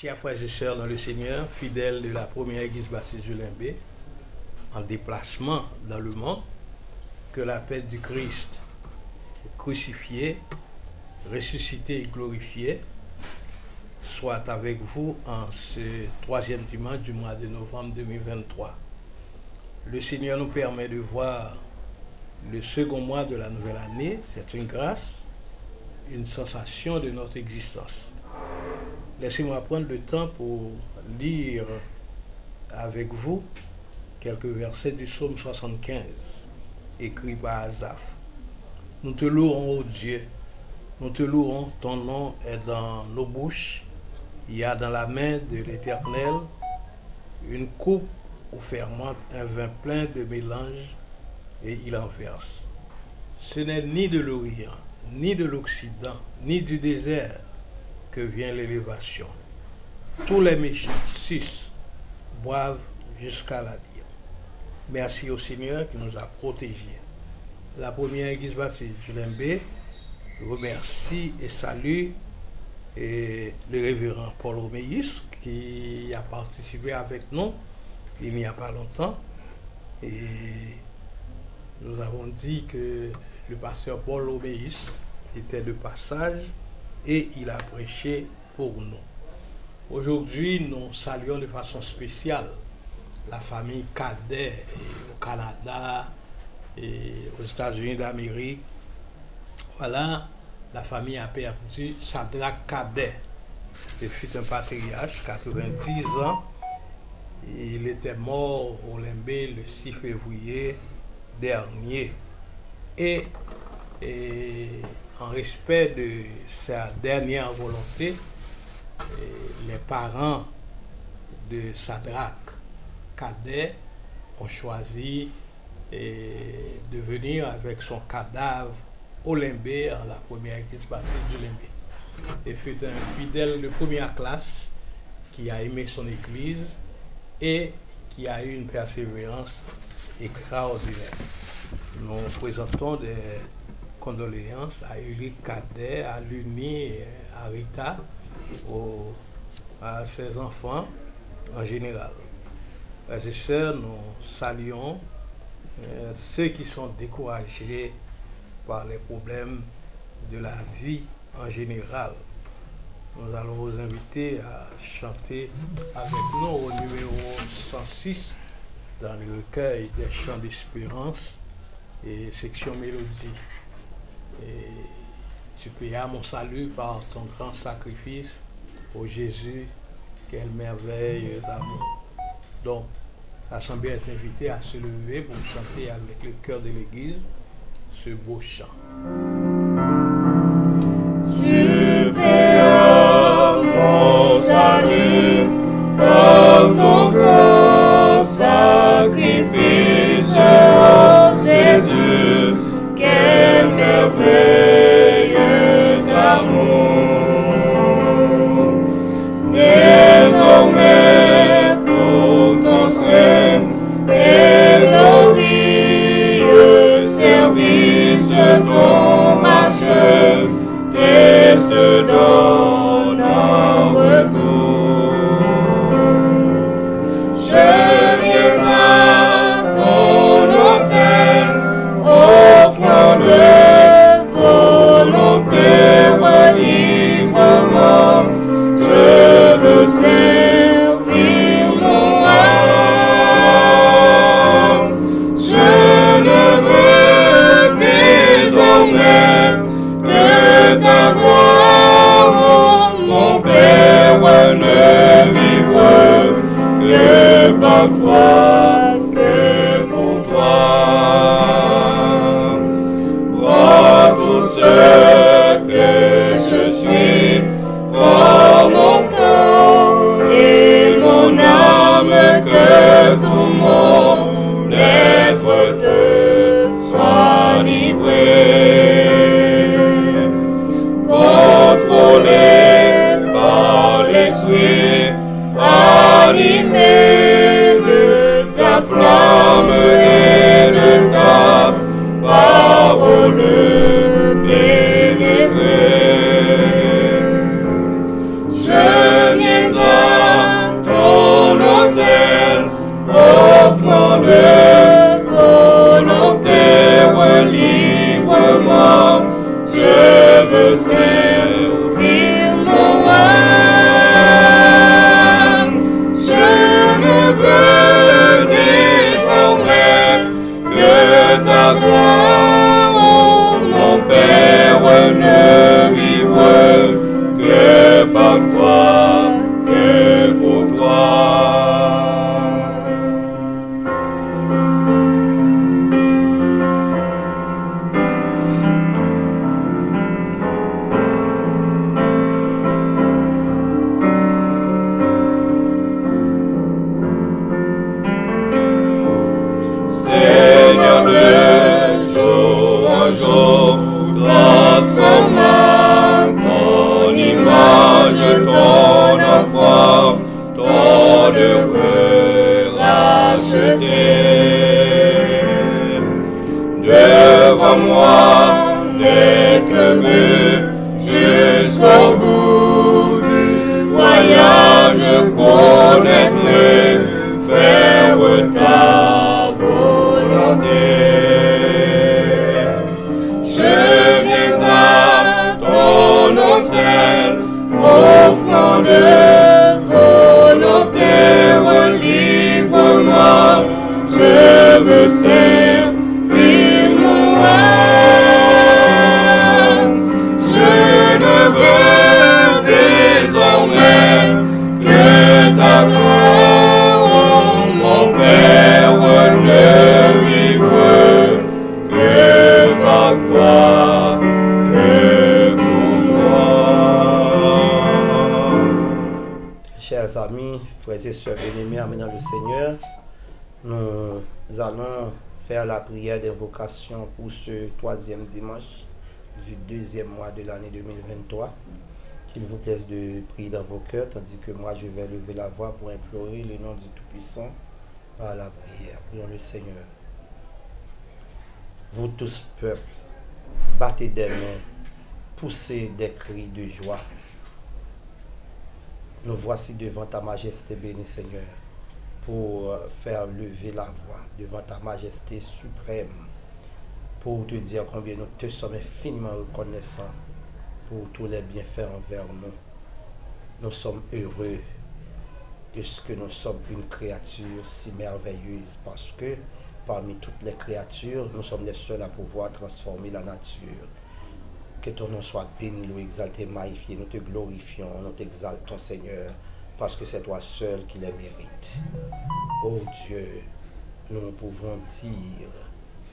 Chers frères et sœurs dans le Seigneur, fidèles de la première église baptiste de Limbé, en déplacement dans le monde, que la paix du Christ crucifié, ressuscité et glorifié soit avec vous en ce troisième dimanche du mois de novembre 2023. Le Seigneur nous permet de voir le second mois de la nouvelle année. C'est une grâce, une sensation de notre existence. Laissez-moi prendre le temps pour lire avec vous quelques versets du psaume 75, écrit par Asaph. Nous te louerons, ô Dieu, nous te louerons, ton nom est dans nos bouches. Il y a dans la main de l'Éternel une coupe où fermente un vin plein de mélange et il en verse. Ce n'est ni de l'Orient, ni de l'Occident, ni du désert que vient l'élévation. Tous les méchants, 6, boivent jusqu'à la dire. Merci au Seigneur qui nous a protégés. La première église baptiste de Limbé remercie et salue le révérend Paul Roméis qui a participé avec nous il n'y a pas longtemps. Et nous avons dit que le pasteur Paul Roméis était de passage et il a prêché pour nous. Aujourd'hui, nous saluons de façon spéciale la famille Cadet au Canada et aux États-Unis d'Amérique. Voilà, la famille a perdu Shadrach Cadet. Il fut un patriarche, 90 ans. Il était mort au Limbé le 6 février dernier. Et en respect de sa dernière volonté, les parents de Shadrach Cadet ont choisi de venir avec son cadavre au Limbé, en la première église baptiste du Limbé. Il fut un fidèle de première classe qui a aimé son église et qui a eu une persévérance extraordinaire. Nous présentons des condoléances à Ulrich Cadet, à Luni et à Rita, à ses enfants en général. Frères et sœurs, nous saluons ceux qui sont découragés par les problèmes de la vie en général. Nous allons vous inviter à chanter avec nous au numéro 106 dans le recueil des chants d'espérance et section mélodie. Et tu payas mon salut par ton grand sacrifice, ô Jésus, quelle merveille d'amour. Donc, l'Assemblée est invitée à se lever pour chanter avec le cœur de l'Église ce beau chant. Tu payas mon salut par ton grand sacrifice, ô Jésus, quel merveilleux amour. Désormais, pour ton saint et glorieux service, ton rachat et se donne en retour. Je viens à ton autel, offrant de volonté librement. Je veux servir mon âme. Je ne veux désormais que ta gloire, oh, mon Père, ne vivre que par toi, que pour toi. Rends tout ce que je suis, rends mon corps et mon âme, que tout mon être te soit livré. Contrôlé par l'esprit, animé de ta flamme et de ta parole pénétrée. Je viens à Chers amis, frères et sœurs bien-aimés, amis dans le Seigneur, nous allons faire la prière d'invocation pour ce troisième dimanche du deuxième mois de l'année 2023. Qu'il vous plaise de prier dans vos cœurs, tandis que moi je vais lever la voix pour implorer le nom du Tout-Puissant par la prière. Prions le Seigneur. Vous tous, peuple, battez des mains, poussez des cris de joie. Nous voici devant ta majesté bénie, Seigneur, pour faire lever la voix devant ta majesté suprême, pour te dire combien nous te sommes infiniment reconnaissants pour tous les bienfaits envers nous. Nous sommes heureux de ce que nous sommes une créature si merveilleuse, parce que parmi toutes les créatures, nous sommes les seuls à pouvoir transformer la nature. Que ton nom soit béni, loué, exalté, magnifié. Nous te glorifions, nous t'exaltons, Seigneur, parce que c'est toi seul qui les mérite. Oh Dieu, nous pouvons dire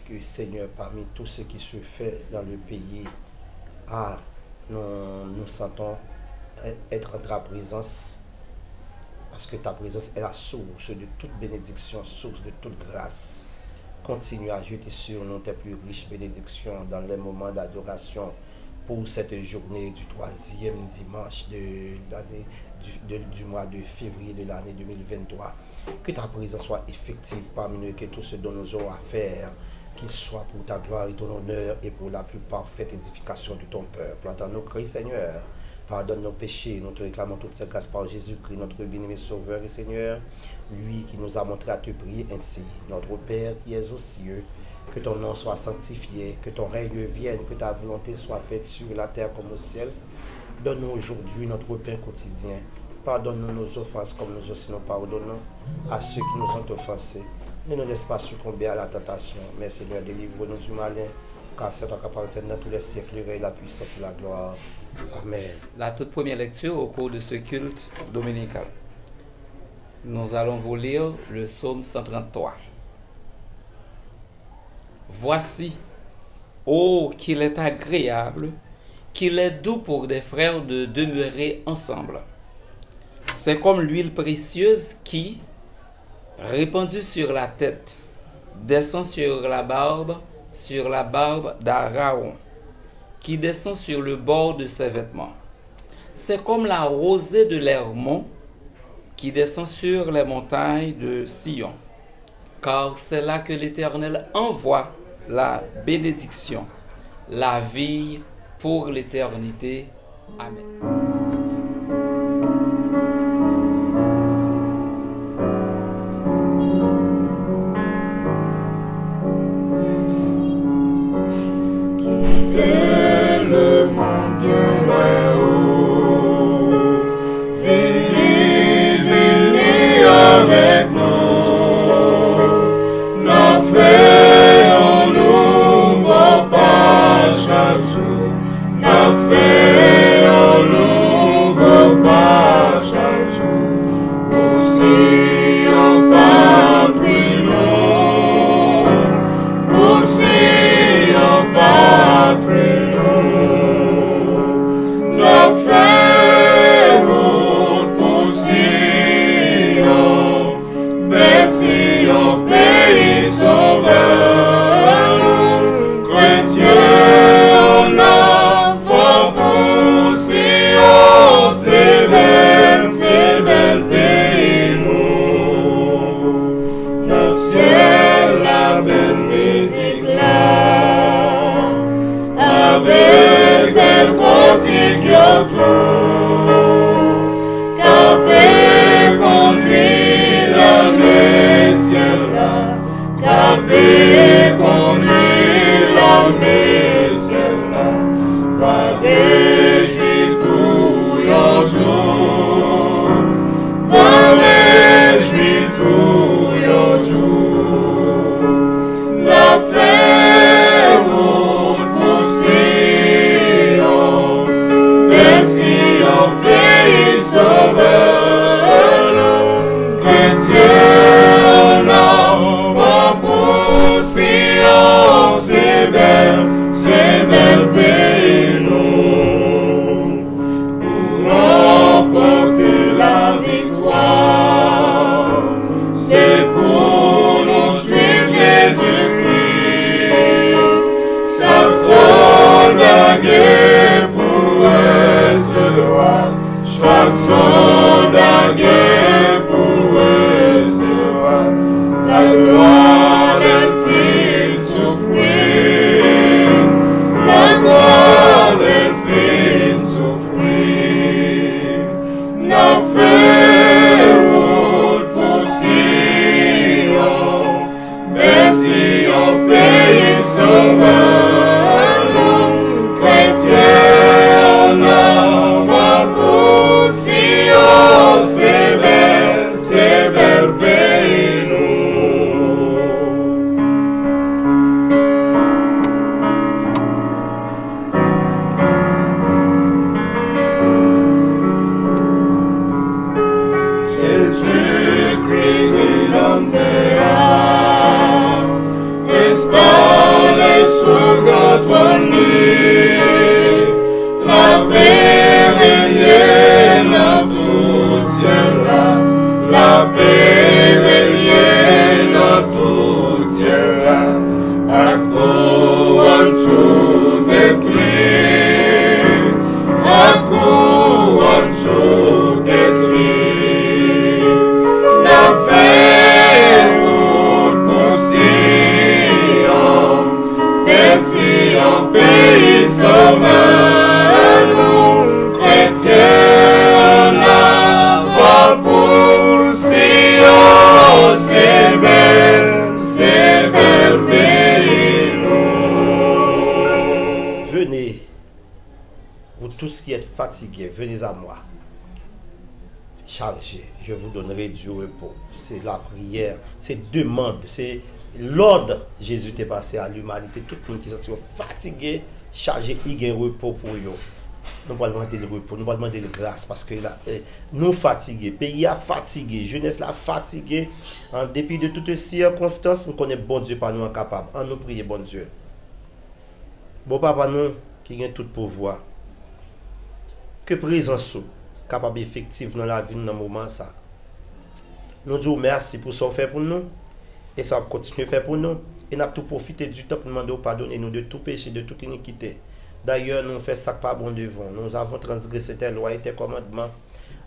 que, Seigneur, parmi tout ce qui se fait dans le pays, nous sentons être en ta présence, parce que ta présence est la source de toute bénédiction, source de toute grâce. Continue à jeter sur nous tes plus riches bénédictions dans les moments d'adoration pour cette journée du troisième dimanche de l'année du mois de février de l'année 2023. Que ta présence soit effective parmi nous, que tout ce dont nous aurons à faire, qu'il soit pour ta gloire et ton honneur et pour la plus parfaite édification de ton peuple. Entends nos cris, Seigneur. Pardonne nos péchés. Nous te réclamons toute cette grâce par Jésus-Christ, notre bien-aimé Sauveur et Seigneur, lui qui nous a montré à te prier ainsi. Notre Père qui es aux cieux, que ton nom soit sanctifié, que ton règne vienne, que ta volonté soit faite sur la terre comme au ciel. Donne-nous aujourd'hui notre pain quotidien. Pardonne-nous nos offenses comme nous aussi nous pardonnons à ceux qui nous ont offensés. Ne nous laisse pas succomber à la tentation, mais Seigneur, délivre-nous du malin, car c'est toi qui appartiens dans tous les siècles, la puissance et la gloire. Amen. La toute première lecture au cours de ce culte dominical. Nous allons vous lire le psaume 133. Voici, ô qu'il est agréable, qu'il est doux pour des frères de demeurer ensemble. C'est comme l'huile précieuse qui, répandue sur la tête, descend sur la barbe d'Aaron, qui descend sur le bord de ses vêtements. C'est comme la rosée de l'Hermon qui descend sur les montagnes de Sion, car c'est là que l'Éternel envoie la bénédiction, la vie pour l'éternité. Amen. Nous Jésus-Christ rédempteur, installé sous notre lit, la paix règne dans tout ciel là, la paix règne dans tout ciel là, à couronne sous tes clés, à couronne sous tes clés, n'a fait route pour Sion, Sion, pays sauveur, nous, chrétiens, en avant pour Sion, c'est bel pays, nous. Venez, vous tous qui êtes fatigués, venez à moi. Chargez, je vous donnerai du repos. C'est la prière, c'est demande, c'est l'ordre. Jésus est passé à l'humanité. Tout le monde qui est fatigué, chargé, il y a un repos pour eux. Nous allons demander le repos, nous allons demander la grâce parce que là, nous fatigués, pays a fatigué, jeunesse là fatigué. En dépit de toutes les circonstances, nous connaissons bon Dieu par nous incapable. En nous prier, bon Dieu. Bon papa, nous qui avons tout pouvoir. Que présence capable effective dans la vie dans le moment ça. Nous disons merci pour ce qu'on fait pour nous et ça va continuer à faire pour nous. Et nous avons tout profité du temps pour nous demander pardonner nous de tout péché, de toute iniquité. D'ailleurs, nous faisons ça pas bon devant. Nous avons transgressé tes lois et tes commandements,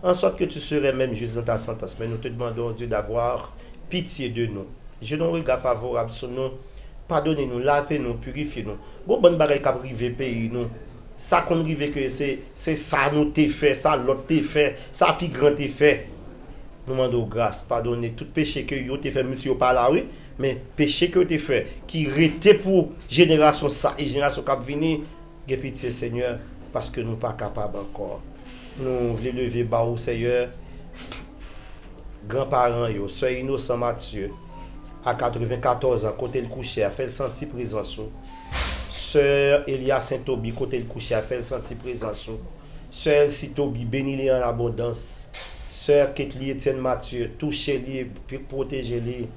en sorte que tu serais même juste dans ta sentence. Mais nous te demandons, Dieu, d'avoir pitié de nous. Je nous regarde favorable sur nous. Pardonnez-nous, lavez-nous, purifiez-nous. Bon, bonne bagaille qui a privé pays, nous. Ça qu'on rive que c'est ça nous t'es fait, ça l'autre t'es fait, ça plus grand t'es fait. Nous demandons grâce, pardonnez tout péché que vous t'es fait, monsieur pas là, oui, mais péché que vous t'es fait, qui était pour génération ça et génération qui venir, j'ai pitié Seigneur, parce que nous ne sommes pas capables encore. Nous voulons lever bas au Seigneur, grands-parents, soeur Innocent Mathieu, à 94 ans, côté le coucher, a fait le senti présence. Sœur Elia Saint-Toby, côté le coucher, a fait le senti présence. Sœur Elsie Toby, bénis-les en abondance. Sœur Ketli Etienne Mathieu, touchez-les, protégez-les.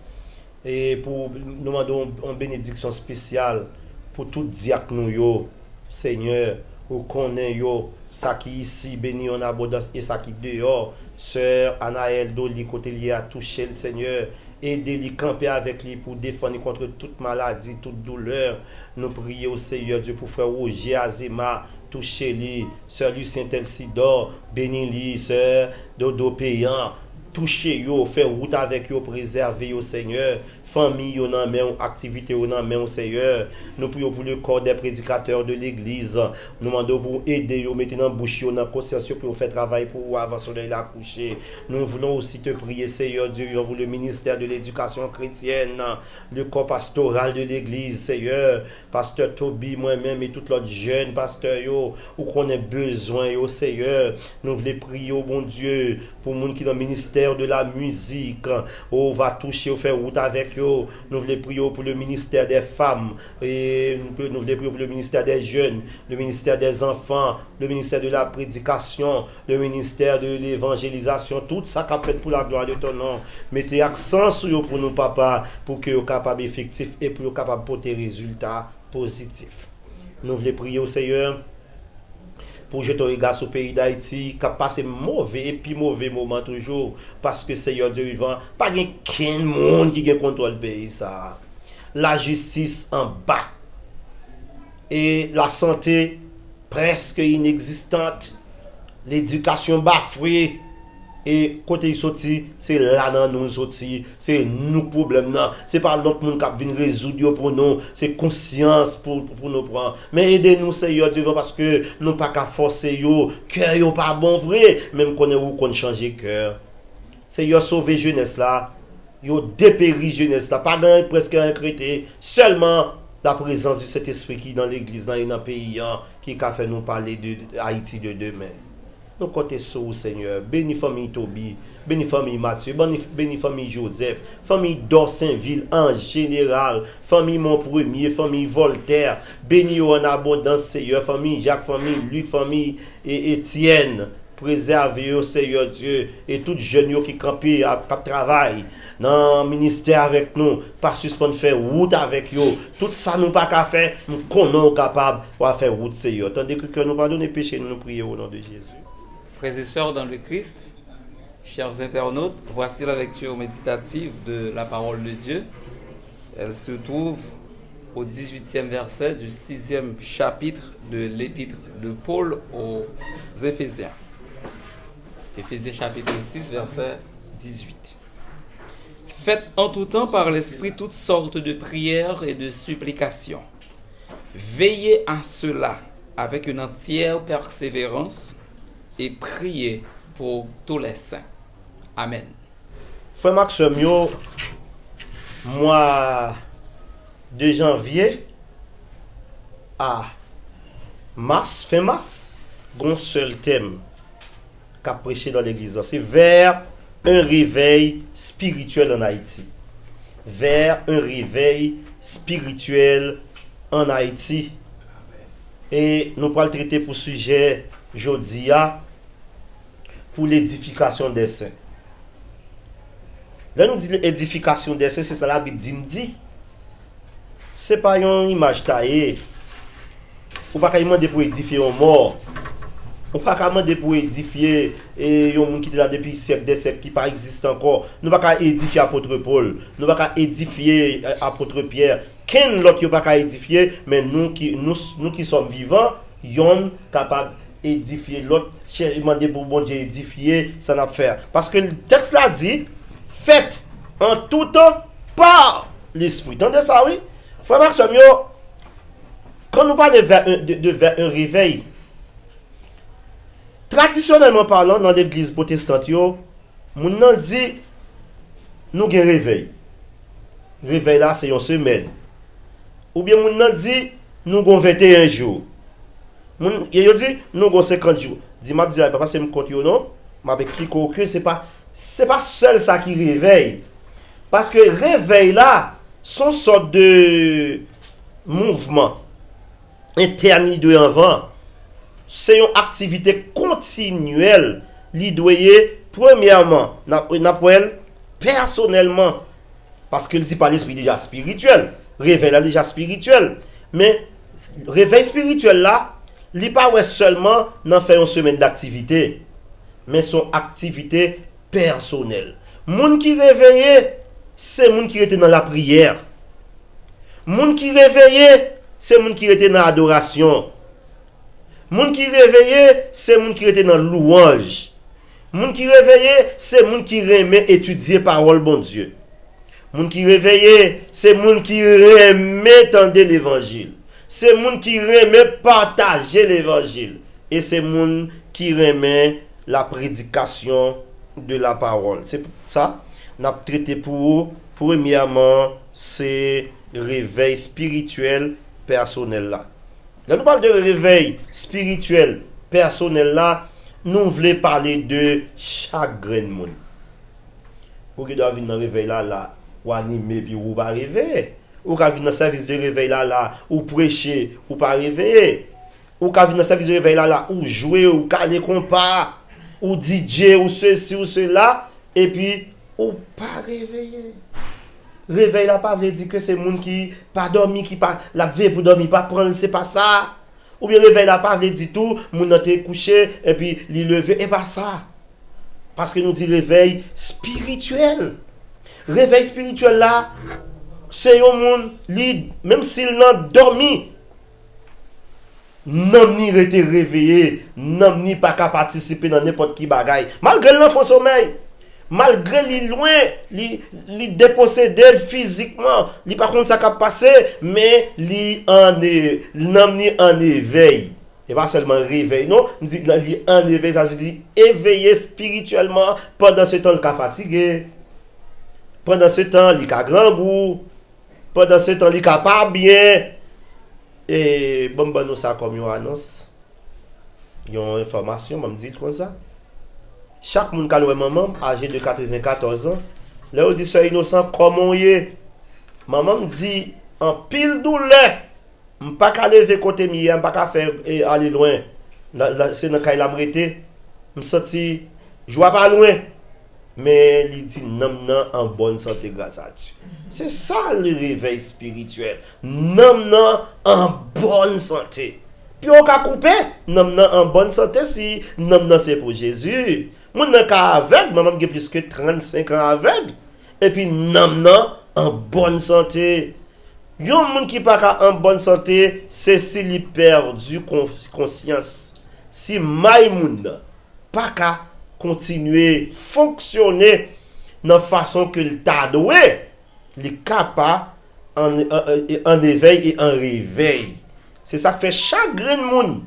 Et pour nous demandons une bénédiction spéciale pour tout diacre nous, Seigneur, ou connaît yo, ça qui ici béni en abondance et ça qui dehors. Sœur Anaël Doli, côté lié à toucher le Seigneur. Aidez-les camper avec lui pour défendre contre toute maladie, toute douleur. Nous prions au Seigneur Dieu pour frère Roger Azema, touchez-les. Sœur Lucien Telsidor, bénis-les. Sœur Dodo Payant, touchez-les, faites route avec eux, préservez au Seigneur. Famille, on en met, activité, on en met au Seigneur. Nous prions pour le corps des prédicateurs de l'église. Nous demandons pour aider, mettez dans la bouche, dans la conscience, pour faire travail pour avant le soleil à coucher. Nous voulons aussi te prier, Seigneur Dieu, pour le ministère de l'éducation chrétienne, le corps pastoral de l'église, Seigneur. Pasteur Toby, moi-même et tout l'autre jeune pasteur, où qu'on ait besoin, Seigneur. Nous voulons prier, au bon Dieu, pour les gens qui sont dans le ministère de la musique, on va toucher, faire route avec eux. Nous voulons prier pour le ministère des femmes, et nous voulons prier pour le ministère des jeunes, le ministère des enfants, le ministère de la prédication, le ministère de l'évangélisation, tout ça qu'a fait pour la gloire de ton nom. Mettez accent sur eux pour nous, papa, pour que vous soyez capables effectifs et pour que vous soyez capables de porter des résultats positifs. Nous voulons prier au Seigneur pour jeter un regard sur le pays d'Haïti, qui a passé mauvais et puis mauvais moment toujours, parce que Seigneur Dieu vivant, pas qu'un monde qui contrôle le pays, ça. La justice en bas, et la santé presque inexistante, l'éducation bafouée, et côté sorti, c'est là dans nous sorti, c'est nous problème là, c'est pas l'autre monde qui vient résoudre pour nous, c'est conscience pour nous prendre. Mais aidez-nous Seigneur Dieu parce que nous pas qu'à forcer yo, cœur yo pas bon vrai, même qu'on est où qu'on changer cœur. Seigneur sauver jeunesse là, yo dépérir jeunesse là, pas dans presque un crété, seulement la présence du Saint-Esprit qui dans l'église dans le pays qui a fait nous parler de Haïti de demain. Nous comptons sur vous, Seigneur. Bénis famille Toby, bénis famille Mathieu, bénis famille Joseph, famille d'Orsainville en général, famille Mon Premier, famille Voltaire, bénis en abondance, Seigneur, famille Jacques, famille Luc, famille Étienne, préserver au Seigneur Dieu et tout jeune qui campé à travail dans le ministère avec nous, pas suspendre faire route avec eux. Tout ça nous pas qu'à faire, nous connaissons capable de faire route Seigneur. Tandis que nous pardonnons les péchés, nous prions au nom de Jésus. Frères et sœurs dans le Christ, chers internautes, voici la lecture méditative de la parole de Dieu. Elle se trouve au 18e verset du 6e chapitre de l'épître de Paul aux Éphésiens. Éphésiens chapitre 6, verset 18. Faites en tout temps par l'Esprit toutes sortes de prières et de supplications. Veillez à cela avec une entière persévérance et priez pour tous les saints. Amen. Frère Maxime, mois de janvier à mars, fin mars, un seul thème qu'a prêché dans l'église. C'est vers un réveil spirituel en Haïti. Vers un réveil spirituel en Haïti. Et nous allons traiter pour sujet aujourd'hui pour l'édification des saints. Là, nous disons l'édification des saints, c'est ça la Bible dit. C'est pas une image taillée. Ou pas demander pour édifier un mort. Ou pas demander pour édifier un monde qui est là depuis siècle des siècles qui pas existe encore. Nous pas édifier apôtre Paul. Nous pas édifier apôtre Pierre. Quel l'autre pas édifier, mais nous qui sommes vivants, sommes capables d'édifier l'autre. Demander pour bon Dieu édifier, ça n'a pas faire. Parce que le texte là dit, faites en tout temps par l'esprit. Entendez ça, oui? Frère Maxime, quand nous parlons vers un réveil, traditionnellement parlant, dans l'église protestante, nous dit nous avons un réveil. Réveil là, c'est une semaine. Ou bien nous dit nous avons 21 jours. Et nous dit nous avons 50 jours. Dis-moi, papa, c'est mon compte, non? Je vais expliquer que ce n'est pas seul ça qui réveille. Parce que réveil là, sont sorte de mouvement interne de avant. C'est une activité continuelle. L'idée, premièrement, personnellement, parce qu'il dit par l'esprit déjà spirituel. Réveil là déjà spirituel. Mais réveil spirituel là, il n'est pas seulement dans faire une semaine d'activité, mais son activité personnelle. Moun qui réveillé, c'est moun qui était dans la prière. Moun qui réveillé, c'est moun qui était dans l'adoration. Moun qui réveillé, c'est moun qui était dans la louange. Moun qui réveillé, c'est moun qui remet étudier parole bon Dieu. Moun qui réveillé, c'est moun qui remet tendre l'évangile. C'est moun qui remet partager l'évangile. Et c'est moun qui remet la prédication de la parole. C'est pour ça qu'on a traité pour premièrement, c'est réveil spirituel personnel là. Quand nous parlons de réveil spirituel personnel là, nous voulons parler de chaque grain de monde. Ou qui doit venir dans le réveil là, ou animer puis ou pas réveiller. Ou qui venir dans le service de réveil là, ou prêcher ou pas réveiller. Ou qui venir dans le service de réveil là, ou jouer ou caler compas, ou DJ ou ceci ou cela, et puis ou pas réveiller. Réveil là pas veut dire que c'est monde qui pas dormi, qui pas la veille pour dormir, pas prendre, c'est pas ça. Ou bien réveil là pas veut dire tout, moun nan te couché et puis li lever, et pas ça. Parce que nous dit réveil spirituel. Réveil spirituel là, c'est un monde même s'il n'a dormi, n'am ni été réveillé, n'am ni pas qu'à participer dans n'importe qui bagaille. Malgré l'enfant sommeil, malgré li loin, li dépossédé physiquement, li par contre ça qu'a passé, mais li n'am ni en éveil. Et pas seulement réveil, non, li en éveil, ça veut dire éveillé spirituellement pendant ce temps il a fatigué. Pendant ce temps, il a grand goût. Pendant ce temps, il a pas bien. Et bon, nous ça comme une annonce. Une information, je me dis comme ça. Chaque monde qui a maman âgé de 94 ans, là on dit ça innocent comment il est. Maman me dit en pile douleur, je ne peux pas lever côté mien, je ne peux pas faire aller loin. C'est dans le cas il a m'arrêté. me senti joie pas loin. Mais il dit non en bonne santé grâce à Dieu. C'est ça le réveil spirituel. Non en bonne santé. Puis on va couper non en bonne santé si non c'est pour Jésus. Mon nan ka aveugle, maman qui plus que 35 ans aveugle. Et puis non en bonne santé. Yon moun qui pas en bonne santé, c'est s'il a perdu conscience. Si Maïmoun pas qu'à continuer fonctionner de la façon que le t'a doué, il est capable en éveil et en réveil. C'est ça que fait chaque grand monde.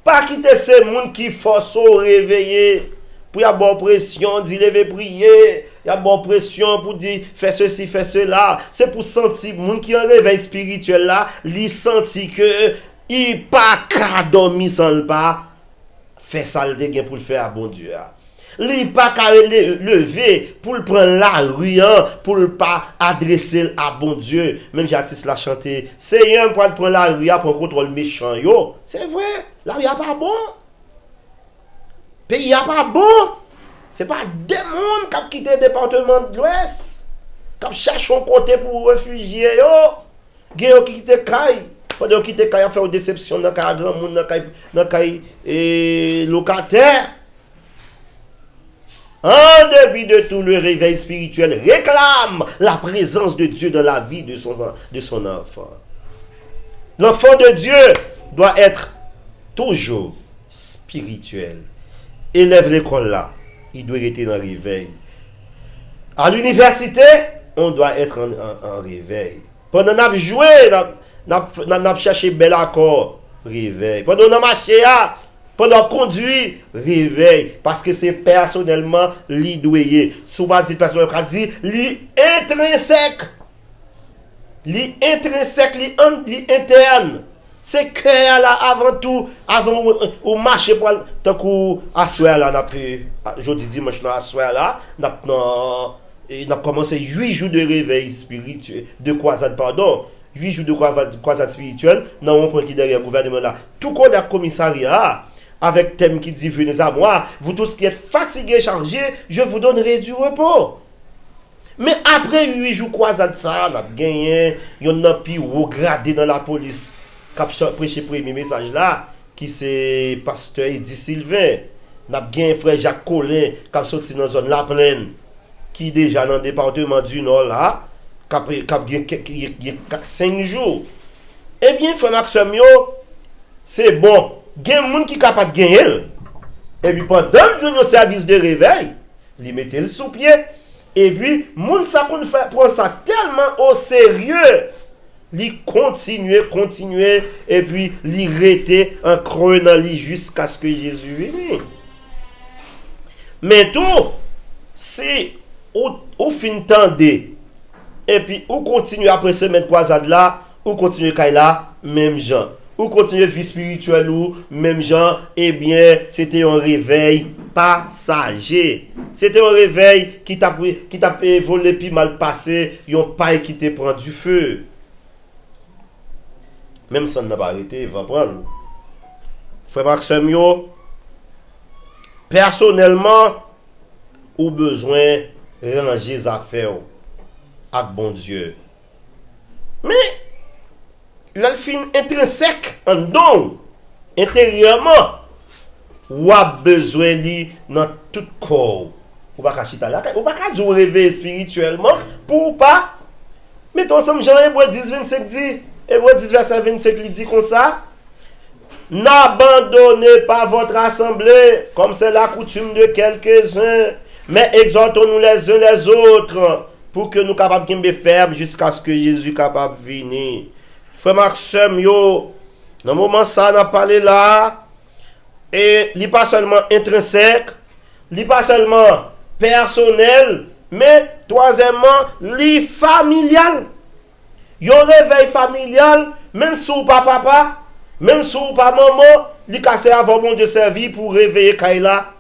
Pas quitter ces monde qui force au réveiller pour y avoir pression, dire lever prier, y a bonne pression pour dire fais ceci, fais cela. C'est pour sentir monde qui en réveil spirituel là, li senti que il pas qu'à dormir sans le pas faire ça le dégain pour le faire à bon Dieu. Li pas qu'à lever pour le prendre la rue pour le pas adresser à bon Dieu. Même j'artiste la chanter, c'est un pour prendre la rue pour contrôle méchant yo. C'est vrai, la rue a pas bon. Pays a pas bon. C'est pas des monde qui ont quitté le département de l'Ouest, qui cherchent un côté pour réfugier yo. Gen qui quitté Caille. Pendant qu'ils étaient fait une déception dans le grand monde, dans le locataire. En dépit de tout, le réveil spirituel réclame la présence de Dieu dans la vie de son enfant. L'enfant de Dieu doit être toujours spirituel. Élève l'école là, il doit être dans le réveil. À l'université, on doit être en réveil. Pendant qu'on a joué, on a cherché bel accord, réveil. Pendant qu'on a marché, pendant qu'on conduit, réveil. Parce que c'est personnellement l'idoué. Souvent dit personnellement, on dit l'intrinsèque. L'intrinsèque, l'interne. C'est cœur là avant tout, avant au marché pour tant qu'on assoir là, n'a pu, jeudi dimanche à assoir là, n'a commencé 8 jours de réveil spirituel, de croisade pardon. 8 jours de croisade spirituelle, dans mon point qui derrière le gouvernement là. Tout qu'on a commissariat, avec thème qui dit venez à moi, vous tous qui êtes fatigués, chargés, je vous donnerai du repos. Mais après 8 jours croisade ça, on a gagné, on a pu regarder dans la police, qui a prêché le premier message là, qui c'est pasteur Eddy Sylvain. On a gagné frère Jacques Collin, qui a sorti dans la zone La Plaine, qui est déjà dans le département du Nord là. Il y a 5 jours. Eh bien, frère Maxime, c'est bon. Il y a des gens qui sont capables de gagner. Et puis, pendant que nous service de réveil, ils mettent le sous pied. Et puis, les gens qui prennent ça tellement au sérieux. Ils continuent. Et puis, ils restent en creusant jusqu'à ce que Jésus vienne. Mais tout, si au fin tendez, et puis, ou continue après semaine croisade là, ou continue là, même gens. Ou continue vie spirituelle ou même gens, eh bien, c'était un réveil passager. C'était un réveil qui t'a volé puis mal passé, yon paille qui te prend du feu. Même ça n'a pas arrêté, il va prendre. Frère Maxime, personnellement, ou besoin ranger les affaires avec bon Dieu. Mais l'alphine intrinsèque en don, intérieurement, ou a besoin de dans tout corps. Ou pas cacher là, ou pas qu'à jouer réveil spirituellement pour pas. Mettons ensemble Jean Hébreux 10 25 dit, Hébreux 10 verset 25 il dit comme ça. N'abandonnez pas votre assemblée comme c'est la coutume de quelques-uns, mais exhortons-nous les uns les autres pour que nous capables de faire jusqu'à ce que Jésus capable de venir. Frère Maxime, dans le moment ça, on a parlé là, et il n'est pas seulement intrinsèque, il n'est pas seulement personnel, mais troisièmement, il est familial. Il y a un réveil familial, même si vous pas papa, même si vous pas maman, il est cassé avant bon de servir pour réveiller Kaila,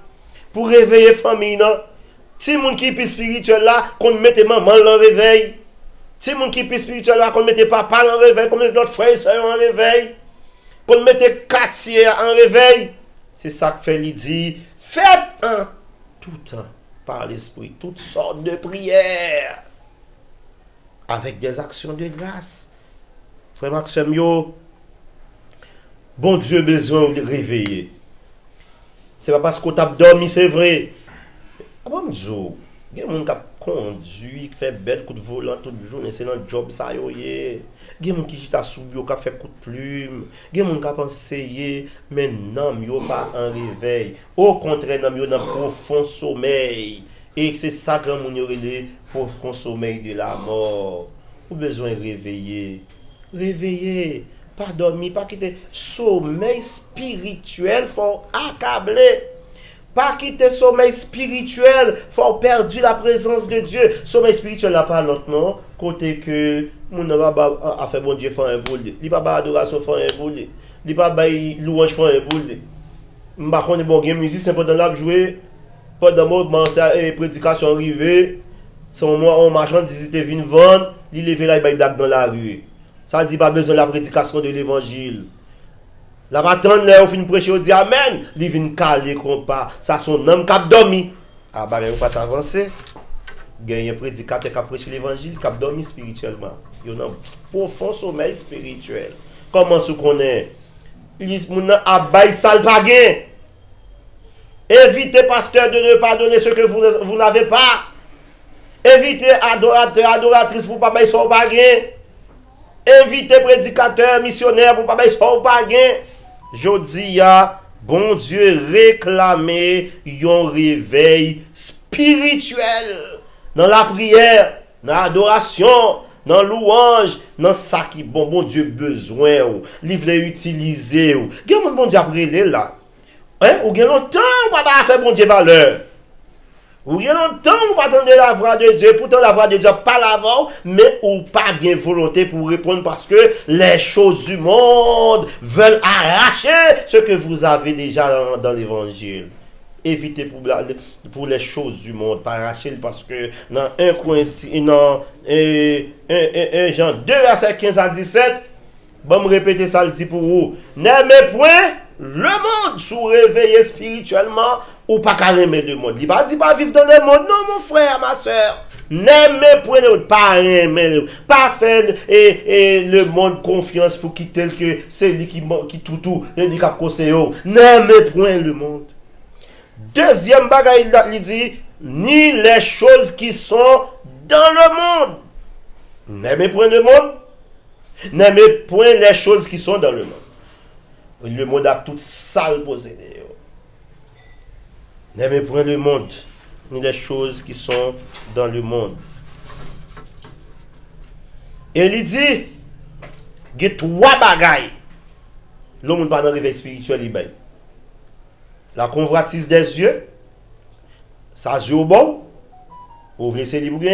pour réveiller famille. Si moun qui est spirituel là, qu'on mette maman dans le réveil. Si moun qui est spirituel là, qu'on mette papa dans le réveil, qu'on mette notre frère et soeur en réveil, qu'on mette quartier en réveil. C'est ça que fait Lydie. Faites en tout temps, par l'Esprit, toutes sortes de prières, avec des actions de grâce. Frère Maxime, bon Dieu besoin de réveiller. C'est pas parce qu'on t'a dormi, c'est vrai. Ah bon, Dieu, il y a des gens qui conduit, qui fait belle coup de volant toute journée, c'est dans le job ça yo yé. Il y a des gens qui jita sous bio, qui fait coup de plume. Il y a des gens qui pensé, mais non, yo pas en réveil. Au contraire, non, yo dans profond sommeil. Et c'est ça que mon yo relé profond sommeil de la mort. Ou besoin de réveiller. Réveiller. Pas dormir, pas quitter. Sommeil spirituel, faut accabler. Pas quitter sommeil spirituel, faut perdre la présence de Dieu. Sommeil spirituel n'a pas l'autre nom. Côté que mon a fait bon Dieu faire un boule. Il pas adoration faire un boule. Il pas louange faire un boule. M'pa connait bon game musique c'est pendant la jouer. Pendant moment et prédication arrivée, son moi on marchandise était vinn vendre, il lever là il blague dans la rue. Ça dit pas besoin de la prédication de l'évangile. La matin là on fin prêcher on dit amen, il vient caler comme pas, ça son homme qui a dormi. Ah bah on pas avancer. Gagne un prédicateur qui a prêché l'évangile, qui a dormi spirituellement. Il y a un profond sommeil spirituel. Comment se connaît? Il mon a bail sale pas gain. Évitez, pasteur, de ne pas donner ce que vous n'avez pas. Évitez, adorateur, adoratrice, pour ne pas bailler son baguin. Évitez, prédicateur, missionnaire, pour ne pas bailler son baguin. Je dis, bon Dieu, réclamer un réveil spirituel. Dans la prière, dans l'adoration, dans la louange, dans ça qui bon Dieu besoin. Livre utiliser. Regarde mon Dieu après là. Ou bien longtemps, ou pas faire bon Dieu valeur. Ou bien longtemps, ou pas attendre la voix de Dieu. Pourtant, la voix de Dieu pas l'avant, mais ou pas bien volonté pour répondre parce que les choses du monde veulent arracher ce que vous avez déjà dans l'évangile. Évitez pour les choses du monde, pas arracher parce que dans 1 Jean 2, verset 15 à 17, bon me répéter ça le dit pour vous. N'aimez point le monde sous réveillé spirituellement ou pas carrément le monde. Il va dire pas vivre dans le monde, non mon frère, ma soeur. N'aimez point le monde, pas aimer, pas faire le monde confiance pour quitter que c'est lui qui tout, il qui a conseillé. N'aimez point le monde. Deuxième bagaille, il dit, ni les choses qui sont dans le monde. N'aimez point le monde. N'aimez point les choses qui sont dans le monde. Le monde a tout sale possédé. N'aimez point le monde, ni les choses qui sont dans le monde. Et il dit, il y a trois bagailles. Le monde pas dans le réveil spirituel, il la convoitise des yeux, ça joue au bon, vous voulez c'est libre.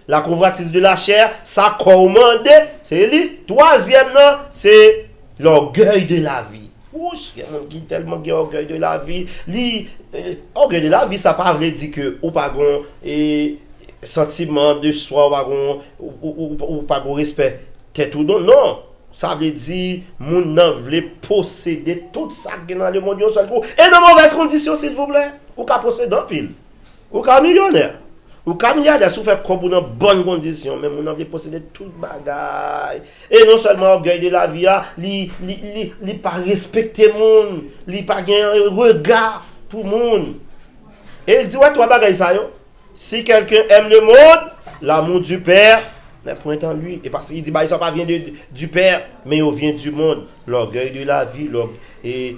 La convoitise de la chair, ça commande, c'est lui. Troisième, c'est l'orgueil de la vie. Ouch, il y a un qui tellement orgueil de la vie. Orgueil de la vie, ça pas veut dire que ou pas et sentiment de soi ou pas respect tête ou non. Ça veut dire mon nan veut posséder tout ça qui est dans le monde d'un seul coup et dans mauvaises conditions s'il vous plaît. Ou ka posséder en pile. Ou ka millionnaire. Ou ka milliardaire sous fait comme dans bonnes conditions mais mon nan veut posséder tout bagaille. Et non seulement orgueil de la vie li pas respecter monde, li pas gain regard pour monde. Et il dit ouais toi bagaille ça yo. Si quelqu'un aime le monde, l'amour du Père n'est point en lui. Et parce qu'il dit, bah, il ne pas vient du Père, mais il vient du monde. L'orgueil de la vie, et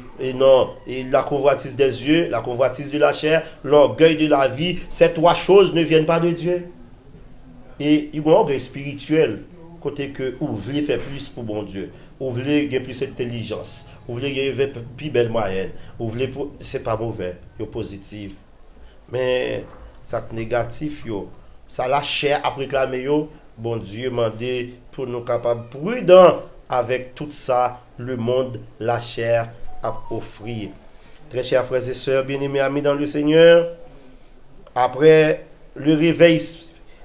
la convoitise des yeux, la convoitise de la chair, l'orgueil de la vie, ces trois choses ne viennent pas de Dieu. Et il y a un orgueil spirituel, côté que vous voulez faire plus pour bon Dieu, vous voulez gagner plus d'intelligence, vous voulez gagner plus belle moyenne, vous voulez, c'est pas mauvais, c'est positif. Mais ça négatif, ça la chair a réclamé, bon Dieu m'a dit pour nous capables prudents avec tout ça, le monde, la chair à offrir. Très chers frères et sœurs, bien-aimés amis dans le Seigneur, après le réveil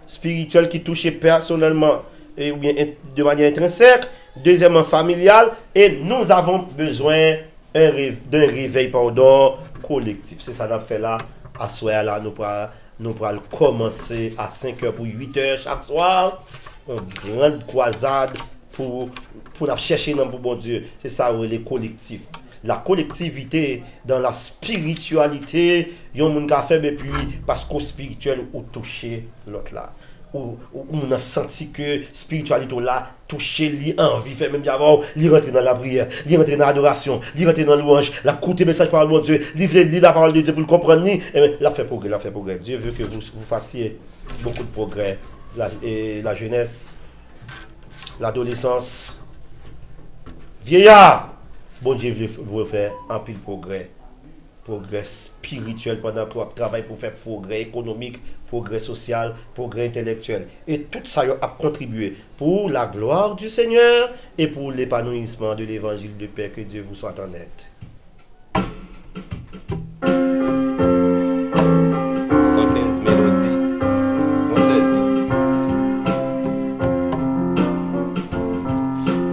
spirituel qui touchait personnellement ou bien de manière intrinsèque, deuxièmement familial, et nous avons besoin d'un réveil collectif. C'est ça qu'on a fait là. À soir là, nous pourrons commencer à 5h pour 8h chaque soir. Une grande croisade pour chercher nom pour bon Dieu. C'est ça les collectifs. La collectivité dans la spiritualité, il y a un monde qui a fait et puis parce qu'au spirituel ou toucher l'autre là. Ou on a senti que spiritualité là toucher li envie fait même d'abord li rentrer dans la prière, li rentrer dans l'adoration, li rentrer dans louange, la écouter message par mon Dieu, li la parole de Dieu pour le comprendre ni la fait progrès. Dieu veut que vous fassiez beaucoup de progrès. La jeunesse, l'adolescence, vieillard, bon Dieu veut faire un pile progrès spirituel pendant qu'on travaille pour faire progrès économique, progrès social, progrès intellectuel. Et tout ça a contribué pour la gloire du Seigneur et pour l'épanouissement de l'évangile de paix. Que Dieu vous soit en aide. 115 mélodies françaises.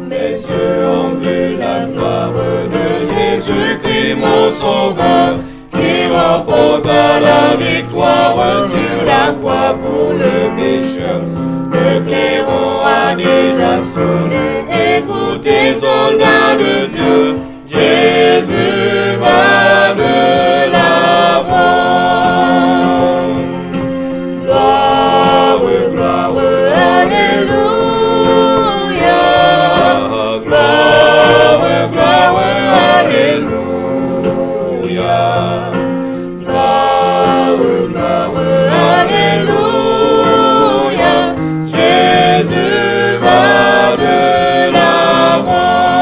Mes yeux ont vu la gloire de Jésus-Christ, mon sauveur, qui remporta la victoire sur la croix pour le pécheur. Le clairon a déjà sonné, écoutez soldats de Dieu, Jésus va de l'avant. Gloire, gloire, alléluia. Gloire, gloire, alléluia. Alléluia, Jésus va de l'avant.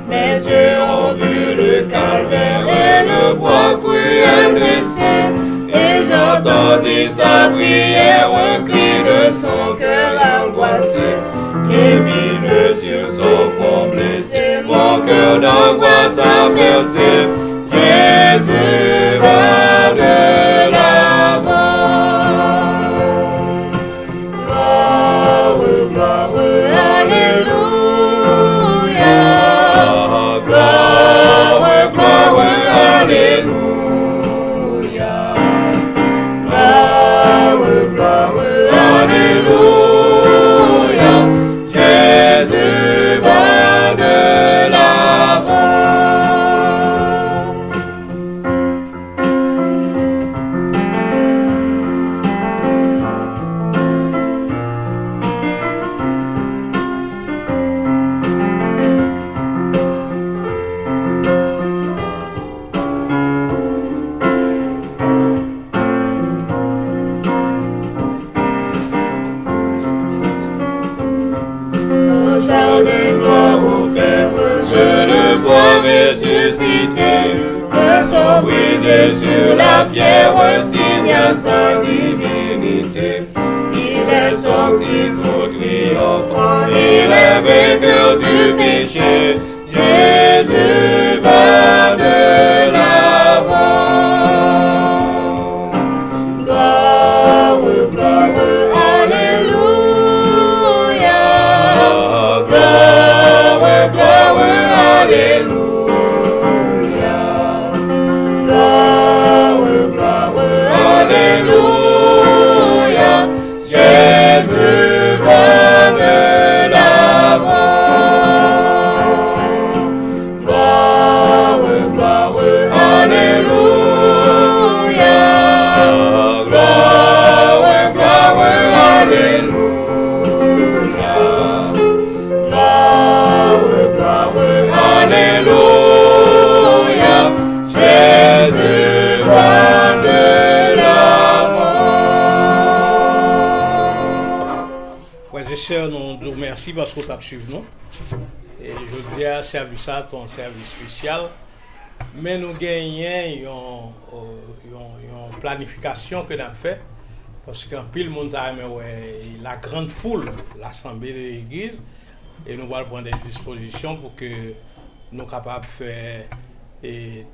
Mes yeux ont vu le calvaire et le bois cruel dressé, et j'entendis sa prière, un cri de son cœur angoissé. Et mille sur son front blessé, mon cœur d'angoisse a percé. Jésus va de l'avant. Gloire, gloire, alléluia. Gloire, gloire, alléluia. Gloire, gloire, alléluia. Jésus va de l'avant. Au jardin, gloire au Père, je le vois ressusciter. Le sang brisé sur la pierre, un signe à sa divinité. Il est sorti tout triomphant, il est vainqueur du péché. Jésus va de l'avant. Gloire, gloire, alléluia. Gloire, gloire, alléluia. Gloire, gloire, alléluia. Jésus va de l'avant. Gloire, gloire, alléluia. Gloire, gloire, alléluia. Gloire, gloire, alléluia. Jésus va de l'avant. Frères et sœurs, nous vous remercions parce que vous avez suivi nous. Et je dis à service à ton service spécial. Mais nous gagnons une planification que nous avons fait. Parce qu'en pile, monde a aimé la grande foule, l'assemblée de l'église. Et nous allons prendre des dispositions pour que nous soyons capables de faire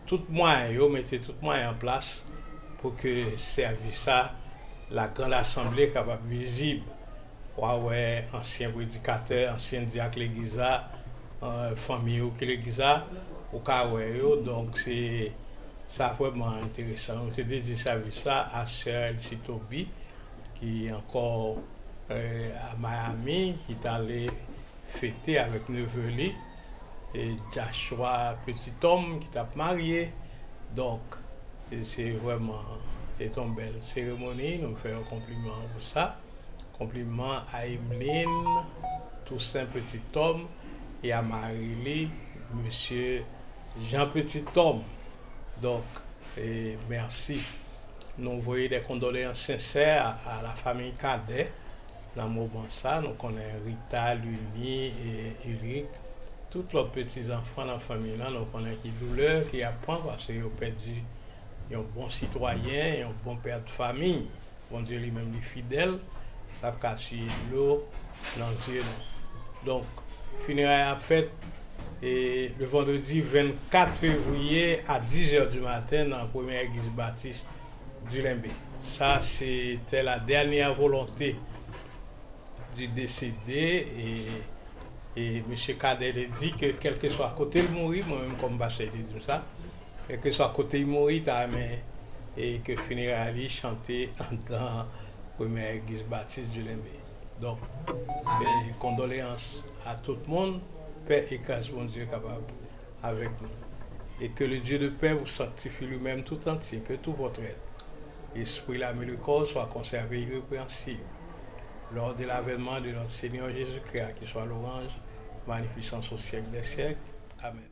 tout moyen, mettre tout moyen en place pour que service ça, la grande assemblée capable visible. Ouais, ancien prédicateur, ancien diacre l'église, famille qui l'église, au Kawaii. Donc c'est ça vraiment intéressant. J'ai dédié ça à Sœur Elsie Toby, qui est encore à Miami, qui est allé fêter avec Neveli et Joshua Petit Homme qui t'a marié. Donc c'est vraiment une belle cérémonie. Nous faisons un compliment pour ça. Compliment à Emeline, Toussaint Petit Homme, et à Marie-Lie, Monsieur Jean Petit Homme. Donc, merci. Nous voyons des condoléances sincères à la famille Cadet. Dans le moment ça, nous connaissons Rita, Luni et Eric. Tous les petits-enfants dans la famille, là, nous connaissons qui douleur, qui apprend parce qu'ils ont perdu un bon citoyen, un bon père de famille. Bon Dieu lui-même est fidèle. La casse l'eau dans Dieu. Donc, funérailles à fête et le vendredi 24 février à 10h du matin dans la première église baptiste du Limbe. Ça, c'était la dernière volonté du décédé et M. Cadet a dit que quel que soit à côté de mourir, moi-même comme Bachar il dit ça, quel que soit à côté de mourir, et que funérailles chanter dans la première église baptiste du Limbe. Donc, condoléances à tout le monde. Paix et grâce, mon Dieu, capable avec nous. Et que le Dieu de paix vous sanctifie lui-même tout entier, que tout votre être, esprit, l'âme et le corps soient conservés irrépréhensibles. Lors de l'avènement de notre Seigneur Jésus-Christ, qui soit l'orange, magnificence au siècle des siècles. Amen.